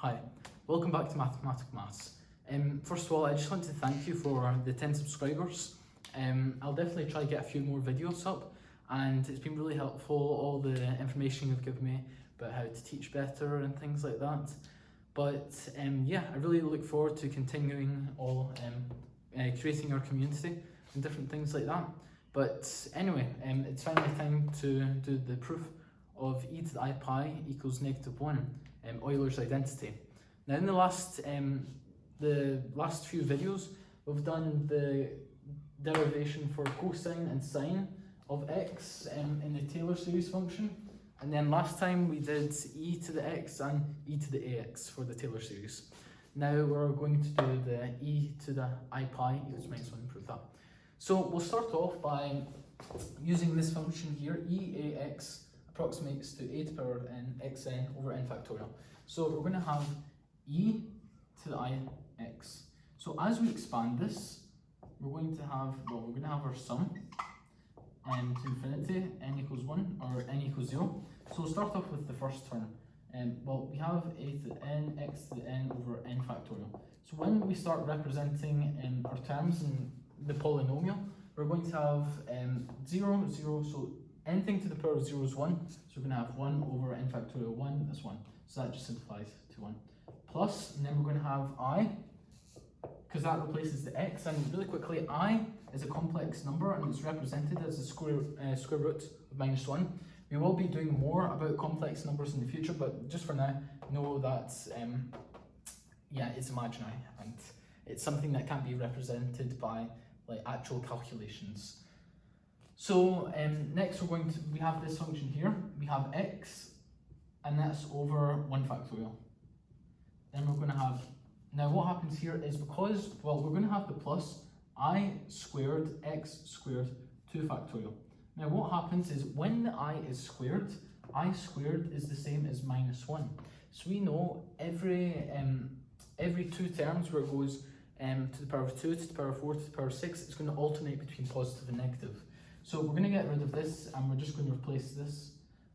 Hi, welcome back to Mathematic Maths. First of all, I just want to thank you for the 10 subscribers. I'll definitely try to get a few more videos up, and it's been really helpful, all the information you've given me about how to teach better and things like that. But yeah, I really look forward to continuing creating our community and different things like that. But anyway, it's finally time to do the proof of e to the I pi equals -1, Euler's identity. Now in the last few videos, we've done the derivation for cosine and sine of x in the Taylor series function, and then last time we did e to the x and e to the ax for the Taylor series. Now we're going to do the e to the I pi equals -1 and prove that. So we'll start off by using this function here, eax approximates to a to the power n xn over n factorial. So we're going to have e to the ix. So as we expand this, we're going to have our sum to infinity, n equals 1 or n equals 0. So we'll start off with the first term. Well, we have a to the n, x to the n over n factorial. So when we start representing our terms in the polynomial, we're going to have 0, 0, so anything to the power of 0 is 1, so we're going to have 1 over n factorial 1, that's 1. So that just simplifies to 1. Plus, and then we're going to have I, because that replaces the x, and really quickly, I is a complex number and it's represented as the square root of -1. We will be doing more about complex numbers in the future, but just for now, know that, yeah, it's imaginary and it's something that can't be represented by like actual calculations. So next we have this function here, we have x, and that's over 1 factorial. Then we're going to have, now what happens here is because, well, we're going to have the plus I squared x squared 2 factorial. Now what happens is when the I is squared is the same as -1. So we know every two terms where it goes to the power of 2, to the power of 4, to the power of 6, it's going to alternate between positive and negative. So we're going to get rid of this and we're just going to replace this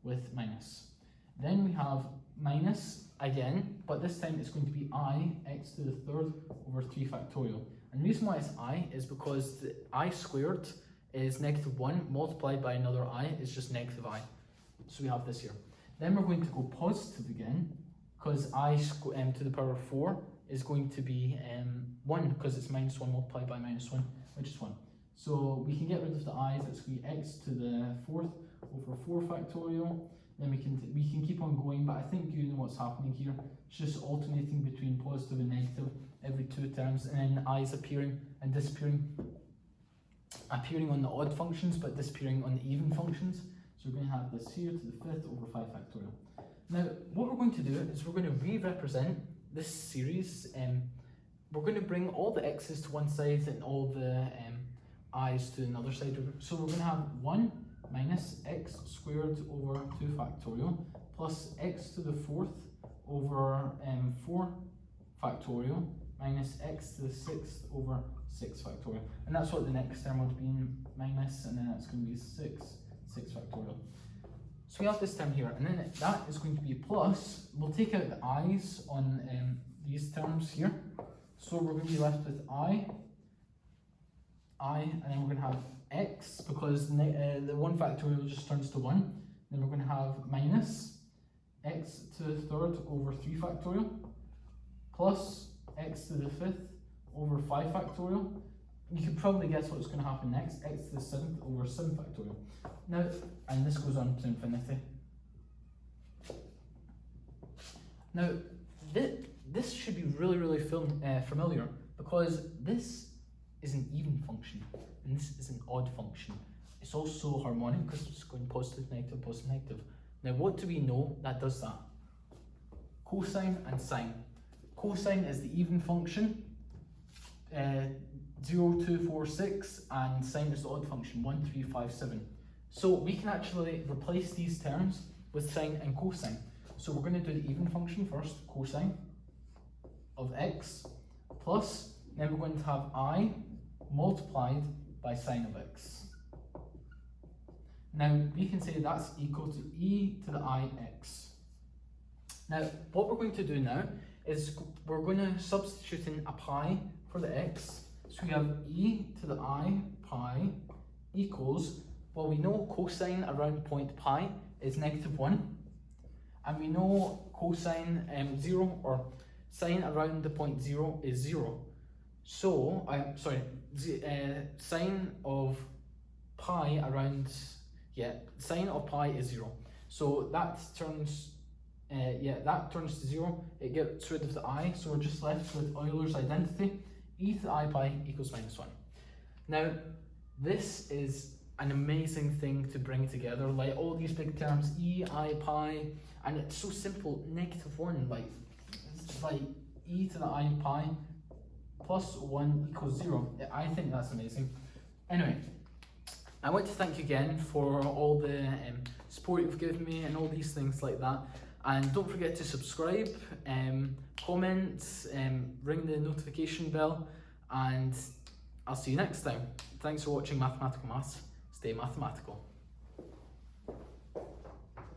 with minus. Then we have minus again, but this time it's going to be I x to the third over 3 factorial. And the reason why it's I is because the I squared is -1 multiplied by another I is just -I. So we have this here. Then we're going to go positive again because I to the power of 4 is going to be 1 because it's -1 multiplied by -1, which is 1. So we can get rid of the i's, that's going to be x to the 4th over 4 factorial. Then we can keep on going, but I think you know what's happening here. It's just alternating between positive and negative every two terms, and then i's appearing and disappearing, appearing on the odd functions but disappearing on the even functions. So we're going to have this here to the 5th over 5 factorial. Now what we're going to do is we're going to re-represent this series. We're going to bring all the x's to one side and all the i's to another side. So we're going to have 1 minus x squared over 2 factorial plus x to the 4th over 4 factorial minus x to the 6th over 6 factorial. And that's what the next term would be, minus, and then that's going to be 6 factorial. So we have this term here, and then that is going to be plus. We'll take out the i's on these terms here. So we're going to be left with I, and then we're going to have x, because the 1 factorial just turns to 1. Then we're going to have minus x to the 3rd over 3 factorial, plus x to the 5th over 5 factorial. You can probably guess what's going to happen next, x to the 7th over 7 factorial. Now, and this goes on to infinity. Now, this should be really familiar, because this is an even function and this is an odd function. It's also harmonic because it's going positive, negative, positive, negative. Now what do we know that does that? Cosine and sine. Cosine is the even function, 0, 2, 4, 6, and sine is the odd function, 1, 3, 5, 7. So we can actually replace these terms with sine and cosine. So we're going to do the even function first, cosine of x, plus, then we're going to have I multiplied by sine of x. Now we can say that's equal to e to the ix. Now what we're going to do now is we're going to substitute in a pi for the x. So we have e to the I pi equals, well, we know cosine around point pi is -1, and we know cosine 0 or sine around the point 0 is 0. So, sine of pi around, sine of pi is 0. So that turns, that turns to 0. It gets rid of the I, so we're just left with Euler's identity. E to the I pi equals -1. Now, this is an amazing thing to bring together, like all these big terms, e, I pi, and it's so simple, -1, like, it's like e to the I pi plus 1 equals 0. I think that's amazing. Anyway, I want to thank you again for all the support you've given me and all these things like that. And don't forget to subscribe, comment, ring the notification bell, and I'll see you next time. Thanks for watching Mathematical Maths. Stay mathematical.